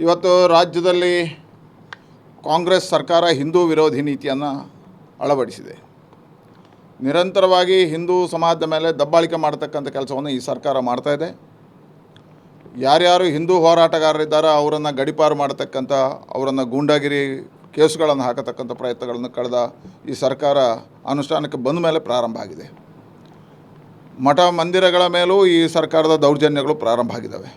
ಇವತ್ತು ರಾಜ್ಯದಲ್ಲಿ ಕಾಂಗ್ರೆಸ್ ಸರ್ಕಾರ ಹಿಂದೂ ವಿರೋಧಿ ನೀತಿಯನ್ನು ಅಳವಡಿಸಿದೆ. ನಿರಂತರವಾಗಿ ಹಿಂದೂ ಸಮಾಜದ ಮೇಲೆ ದಬ್ಬಾಳಿಕೆ ಮಾಡತಕ್ಕಂಥ ಕೆಲಸವನ್ನು ಈ ಸರ್ಕಾರ ಮಾಡ್ತಾಯಿದೆ. ಯಾರ್ಯಾರು ಹಿಂದೂ ಹೋರಾಟಗಾರರಿದ್ದಾರೋ ಅವರನ್ನು ಗಡೀಪಾರು ಮಾಡತಕ್ಕಂಥ, ಅವರನ್ನು ಗೂಂಡಾಗಿರಿ ಕೇಸುಗಳನ್ನು ಹಾಕತಕ್ಕಂಥ ಪ್ರಯತ್ನಗಳನ್ನು ಕಳೆದ ಈ ಸರ್ಕಾರ ಅನುಷ್ಠಾನಕ್ಕೆ ಬಂದ ಮೇಲೆ ಪ್ರಾರಂಭ ಆಗಿದೆ. ಮಠ ಮಂದಿರಗಳ ಮೇಲೂ ಈ ಸರ್ಕಾರದ ದೌರ್ಜನ್ಯಗಳು ಪ್ರಾರಂಭ ಆಗಿದ್ದಾವೆ.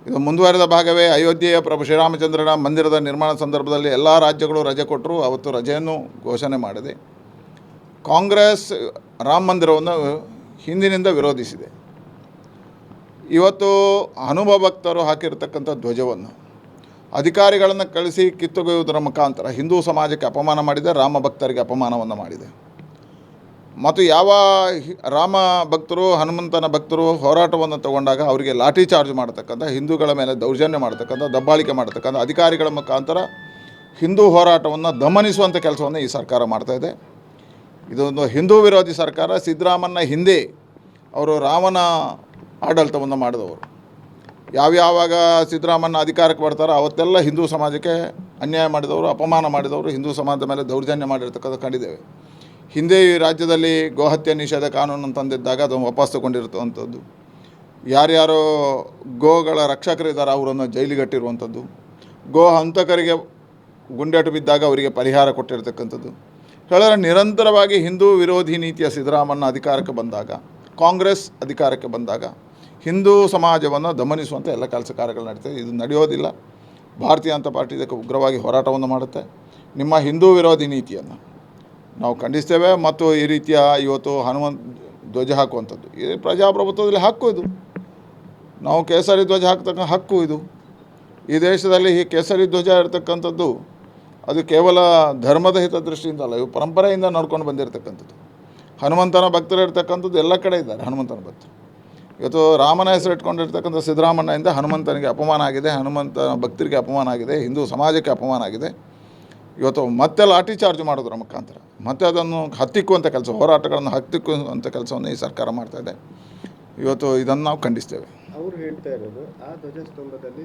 ಇದು ಮುಂದುವರೆದ ಭಾಗವೇ. ಅಯೋಧ್ಯೆಯ ಪ್ರಭು ಶ್ರೀರಾಮಚಂದ್ರನ ಮಂದಿರದ ನಿರ್ಮಾಣ ಸಂದರ್ಭದಲ್ಲಿ ಎಲ್ಲ ರಾಜ್ಯಗಳು ರಜೆ ಕೊಟ್ಟರು. ಅವತ್ತು ರಜೆಯನ್ನು ಘೋಷಣೆ ಮಾಡಿದೆ. ಕಾಂಗ್ರೆಸ್ ರಾಮ ಮಂದಿರವನ್ನು ಹಿಂದಿನಿಂದ ವಿರೋಧಿಸಿದೆ. ಇವತ್ತು ಹನುಮ ಭಕ್ತರು ಹಾಕಿರ್ತಕ್ಕಂಥ ಧ್ವಜವನ್ನು ಅಧಿಕಾರಿಗಳನ್ನು ಕಳಿಸಿ ಕಿತ್ತೊಗೆಯುವುದರ ಮುಖಾಂತರ ಹಿಂದೂ ಸಮಾಜಕ್ಕೆ ಅಪಮಾನ ಮಾಡಿದೆ, ರಾಮ ಭಕ್ತರಿಗೆ ಅಪಮಾನವನ್ನು ಮಾಡಿದೆ. ಮತ್ತು ಯಾವ ರಾಮ ಭಕ್ತರು, ಹನುಮಂತನ ಭಕ್ತರು ಹೋರಾಟವನ್ನು ತಗೊಂಡಾಗ ಅವರಿಗೆ ಲಾಠಿ ಚಾರ್ಜ್ ಮಾಡ್ತಕ್ಕಂಥ, ಹಿಂದೂಗಳ ಮೇಲೆ ದೌರ್ಜನ್ಯ ಮಾಡ್ತಕ್ಕಂಥ, ದಬ್ಬಾಳಿಕೆ ಮಾಡ್ತಕ್ಕಂಥ ಅಧಿಕಾರಿಗಳ ಮುಖಾಂತರ ಹಿಂದೂ ಹೋರಾಟವನ್ನು ದಮನಿಸುವಂಥ ಕೆಲಸವನ್ನು ಈ ಸರ್ಕಾರ ಮಾಡ್ತಾಯಿದೆ. ಇದೊಂದು ಹಿಂದೂ ವಿರೋಧಿ ಸರ್ಕಾರ. ಸಿದ್ದರಾಮಯ್ಯನ ಹಿಂದೆ ಅವರು ರಾಮನ ಆಡಳಿತವನ್ನು ಮಾಡಿದವರು. ಯಾವ್ಯಾವಾಗ ಸಿದ್ದರಾಮಯ್ಯನ ಅಧಿಕಾರಕ್ಕೆ ಬರ್ತಾರೋ ಅವತ್ತೆಲ್ಲ ಹಿಂದೂ ಸಮಾಜಕ್ಕೆ ಅನ್ಯಾಯ ಮಾಡಿದವರು, ಅಪಮಾನ ಮಾಡಿದವರು, ಹಿಂದೂ ಸಮಾಜದ ಮೇಲೆ ದೌರ್ಜನ್ಯ ಮಾಡಿರ್ತಕ್ಕಂಥ ಕಂಡಿದ್ದೇವೆ. ಹಿಂದೆ ಈ ರಾಜ್ಯದಲ್ಲಿ ಗೋಹತ್ಯೆ ನಿಷೇಧ ಕಾನೂನನ್ನು ತಂದಿದ್ದಾಗ ಅದನ್ನು ವಾಪಸ್ ತಗೊಂಡಿರುವಂಥದ್ದು, ಯಾರ್ಯಾರೋ ಗೋಗಳ ರಕ್ಷಕರಿದ್ದಾರೆ ಅವರನ್ನು ಜೈಲಿಗಟ್ಟಿರುವಂಥದ್ದು, ಗೋ ಹಂತಕರಿಗೆ ಗುಂಡೇಟು ಬಿದ್ದಾಗ ಅವರಿಗೆ ಪರಿಹಾರ ಕೊಟ್ಟಿರ್ತಕ್ಕಂಥದ್ದು. ಹೇಳಿದ್ರೆ ನಿರಂತರವಾಗಿ ಹಿಂದೂ ವಿರೋಧಿ ನೀತಿಯ ಸಿದ್ದರಾಮಯ್ಯ ಅಧಿಕಾರಕ್ಕೆ ಬಂದಾಗ, ಕಾಂಗ್ರೆಸ್ ಅಧಿಕಾರಕ್ಕೆ ಬಂದಾಗ ಹಿಂದೂ ಸಮಾಜವನ್ನು ದಮನಿಸುವಂಥ ಎಲ್ಲ ಕೆಲಸ ಕಾರ್ಯಗಳು ನಡೀತದೆ. ಇದು ನಡೆಯೋದಿಲ್ಲ. ಭಾರತೀಯ ಜನತಾ ಪಾರ್ಟಿ ಇದಕ್ಕೆ ಉಗ್ರವಾಗಿ ಹೋರಾಟವನ್ನು ಮಾಡುತ್ತೆ. ನಿಮ್ಮ ಹಿಂದೂ ವಿರೋಧಿ ನೀತಿಯನ್ನು ನಾವು ಖಂಡಿಸ್ತೇವೆ. ಮತ್ತು ಈ ರೀತಿಯ ಇವತ್ತು ಹನುಮಂತ ಧ್ವಜ ಹಾಕುವಂಥದ್ದು ಈ ಪ್ರಜಾಪ್ರಭುತ್ವದಲ್ಲಿ ಹಕ್ಕು. ಇದು ನಾವು ಕೇಸರಿ ಧ್ವಜ ಹಾಕ್ತಕ್ಕ ಹಕ್ಕು. ಇದು ಈ ದೇಶದಲ್ಲಿ ಈ ಕೇಸರಿ ಧ್ವಜ ಇರ್ತಕ್ಕಂಥದ್ದು ಅದು ಕೇವಲ ಧರ್ಮದ ಹಿತದೃಷ್ಟಿಯಿಂದ ಅಲ್ಲ, ಇವು ಪರಂಪರೆಯಿಂದ ನಡ್ಕೊಂಡು ಬಂದಿರತಕ್ಕಂಥದ್ದು. ಹನುಮಂತನ ಭಕ್ತರು ಇರ್ತಕ್ಕಂಥದ್ದು ಎಲ್ಲ ಕಡೆ ಇದ್ದಾರೆ. ಹನುಮಂತನ ಭಕ್ತರು ಇವತ್ತು ರಾಮನ ಹೆಸರು ಇಟ್ಕೊಂಡಿರ್ತಕ್ಕಂಥ ಸಿದ್ದರಾಮಯ್ಯಯಿಂದ ಹನುಮಂತನಿಗೆ ಅಪಮಾನ ಆಗಿದೆ, ಹನುಮಂತನ ಭಕ್ತರಿಗೆ ಅಪಮಾನ ಆಗಿದೆ, ಹಿಂದೂ ಸಮಾಜಕ್ಕೆ ಅಪಮಾನ ಆಗಿದೆ. ಇವತ್ತು ಮತ್ತೆ ಲಾಠಿ ಚಾರ್ಜ್ ಮಾಡೋದ್ರ ಮುಖಾಂತರ ಮತ್ತೆ ಅದನ್ನು ಹತ್ತಿಕ್ಕುವಂಥ ಕೆಲಸ, ಹೋರಾಟಗಳನ್ನು ಹತ್ತಿಕ್ಕುವಂಥ ಕೆಲಸವನ್ನು ಈ ಸರ್ಕಾರ ಮಾಡ್ತಾಯಿದೆ. ಇವತ್ತು ಇದನ್ನು ನಾವು ಖಂಡಿಸ್ತೇವೆ. ಅವರು ಹೇಳ್ತಾ ಇರೋದು ಆ ಧ್ವಜಸ್ತಂಭದಲ್ಲಿ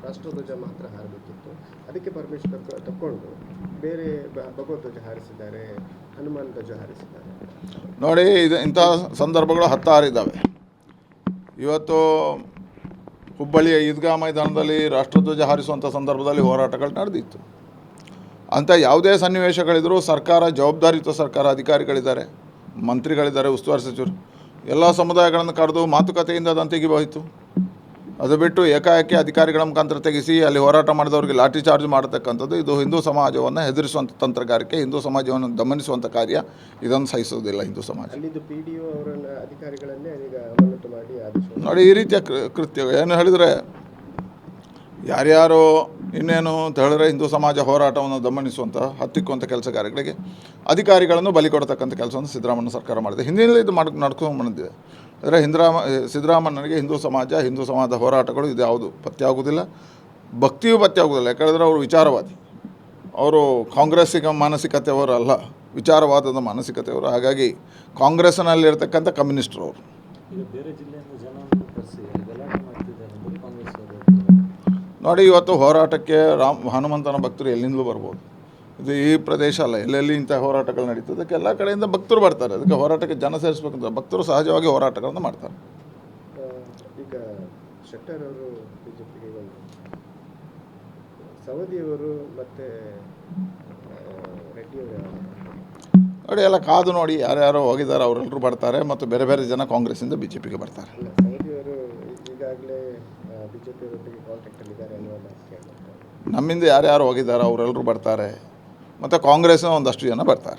ರಾಷ್ಟ್ರಧ್ವಜ ಮಾತ್ರ ಹಾರಬೇಕಿತ್ತು, ಅದಕ್ಕೆ ಪರ್ಮಿಷನ್ ತಗೊಂಡು ಬೇರೆ ಭಗವಧ್ವಜ ಹಾರಿಸಿದ್ದಾರೆ, ಹನುಮಾನ್ ಧ್ವಜ ಹಾರಿಸಿದ್ದಾರೆ. ನೋಡಿ, ಇದು ಇಂಥ ಸಂದರ್ಭಗಳು ಹತ್ತಾರಿದ್ದಾವೆ. ಇವತ್ತು ಹುಬ್ಬಳ್ಳಿಯ ಈದ್ಗಾ ಮೈದಾನದಲ್ಲಿ ರಾಷ್ಟ್ರಧ್ವಜ ಹಾರಿಸುವಂಥ ಸಂದರ್ಭದಲ್ಲಿ ಹೋರಾಟಗಳು ನಡೆದಿತ್ತು. ಅಂಥ ಯಾವುದೇ ಸನ್ನಿವೇಶಗಳಿದ್ದರೂ ಸರ್ಕಾರ, ಜವಾಬ್ದಾರಿಯುತ ಸರ್ಕಾರ, ಅಧಿಕಾರಿಗಳಿದ್ದಾರೆ, ಮಂತ್ರಿಗಳಿದ್ದಾರೆ, ಉಸ್ತುವಾರಿ ಸಚಿವರು, ಎಲ್ಲ ಸಮುದಾಯಗಳನ್ನು ಕರೆದು ಮಾತುಕತೆಯಿಂದ ಅದನ್ನು ತೆಗಿಬೋಯಿತು. ಅದು ಬಿಟ್ಟು ಏಕಾಏಕಿ ಅಧಿಕಾರಿಗಳ ಮುಖಾಂತರ ತೆಗೆಸಿ ಅಲ್ಲಿ ಹೋರಾಟ ಮಾಡಿದವರಿಗೆ ಲಾಠಿ ಚಾರ್ಜ್ ಮಾಡತಕ್ಕಂಥದ್ದು ಇದು ಹಿಂದೂ ಸಮಾಜವನ್ನು ಹೆದರಿಸುವಂಥ ತಂತ್ರಗಾರಿಕೆ, ಹಿಂದೂ ಸಮಾಜವನ್ನು ದಮನಿಸುವಂಥ ಕಾರ್ಯ. ಇದನ್ನು ಸಹಿಸೋದಿಲ್ಲ ಹಿಂದೂ ಸಮಾಜ. PDO ಅವರನ್ನ ಅಧಿಕಾರಿಗಳನ್ನೇ ಈಗ ಅಮಾನತು ಮಾಡಿ ಆದೇಶ ನೋಡಿ, ಈ ರೀತಿಯ ಕೃತ್ಯ ಏನು ಹೇಳಿದರೆ, ಯಾರ್ಯಾರೋ ಇನ್ನೇನು ಅಂತ ಹೇಳಿದ್ರೆ ಹಿಂದೂ ಸಮಾಜ ಹೋರಾಟವನ್ನು ದಮನಿಸುವಂಥ, ಹತ್ತಿಕ್ಕುವಂಥ ಕೆಲಸಗಾರಗಳಿಗೆ ಅಧಿಕಾರಿಗಳನ್ನು ಬಲಿ ಕೊಡ್ತಕ್ಕಂಥ ಕೆಲಸವನ್ನು ಸಿದ್ದರಾಮಯ್ಯ ಸರ್ಕಾರ ಮಾಡಿದೆ. ಹಿಂದಿನಲ್ಲಿ ಇದು ನಡ್ಕೊಂಡು ಬಂದಿದೆ. ಅಂದರೆ ಸಿದ್ದರಾಮಯ್ಯನಿಗೆ ಹಿಂದೂ ಸಮಾಜದ ಹೋರಾಟಗಳು ಇದು ಯಾವುದು ಪತ್ತೆ ಆಗೋದಿಲ್ಲ, ಭಕ್ತಿಯೂ ಪತ್ತೆ ಆಗೋದಿಲ್ಲ. ಯಾಕಂದರೆ ಅವರು ವಿಚಾರವಾದಿ, ಅವರು ಕಾಂಗ್ರೆಸ್ಸಿಗೆ ಮಾನಸಿಕತೆಯವರು ಅಲ್ಲ, ವಿಚಾರವಾದದ ಮಾನಸಿಕತೆಯವರು. ಹಾಗಾಗಿ ಕಾಂಗ್ರೆಸ್ನಲ್ಲಿರ್ತಕ್ಕಂಥ ಕಮ್ಯುನಿಸ್ಟರು ಅವರು. ನೋಡಿ, ಇವತ್ತು ಹೋರಾಟಕ್ಕೆ ಹನುಮಂತನ ಭಕ್ತರು ಎಲ್ಲಿಂದಲೂ ಬರ್ಬೋದು. ಇದು ಈ ಪ್ರದೇಶ ಅಲ್ಲ, ಎಲ್ಲೆಲ್ಲಿ ಇಂಥ ಹೋರಾಟಗಳು ನಡೀತದೆ. ಅದಕ್ಕೆ ಎಲ್ಲ ಕಡೆಯಿಂದ ಭಕ್ತರು ಬರ್ತಾರೆ. ಅದಕ್ಕೆ ಹೋರಾಟಕ್ಕೆ ಜನ ಸೇರಿಸ್ಬೇಕಂತ ಭಕ್ತರು ಸಹಜವಾಗಿ ಹೋರಾಟಗಳನ್ನು ಮಾಡ್ತಾರೆ. ಈಗ ಶೆಟ್ಟರ್ ಅವರು ಬಿಜೆಪಿಗೆ ಬಂದರು, ಸವದಿಯವರು ಮತ್ತು ರೆಡ್ಡಿಯವರು ನೋಡಿ, ಎಲ್ಲ ಕಾದು ನೋಡಿ, ಯಾರ್ಯಾರೋ ಹೋಗಿದ್ದಾರೆ ಅವರೆಲ್ಲರೂ ಬರ್ತಾರೆ. ಮತ್ತು ಬೇರೆ ಬೇರೆ ಜನ ಕಾಂಗ್ರೆಸ್ಸಿಂದ BJPಗೆ ಬರ್ತಾರೆ. ಸವದಿಯವರು ಈಗಾಗಲೇ ಬಿಜೆಪಿಯವರೊಟ್ಟಿಗೆ ಕಾಂಟ್ಯಾಕ್ಟಲ್ಲಿದ್ದಾರೆ ಅನ್ನೋದು ನಮ್ಮಿಂದ ಯಾರ್ಯಾರು ಹೋಗಿದ್ದಾರೆ ಅವರೆಲ್ಲರೂ ಬರ್ತಾರೆ. ಮತ್ತು ಕಾಂಗ್ರೆಸ್ನ ಒಂದಷ್ಟು ಜನ ಬರ್ತಾರೆ.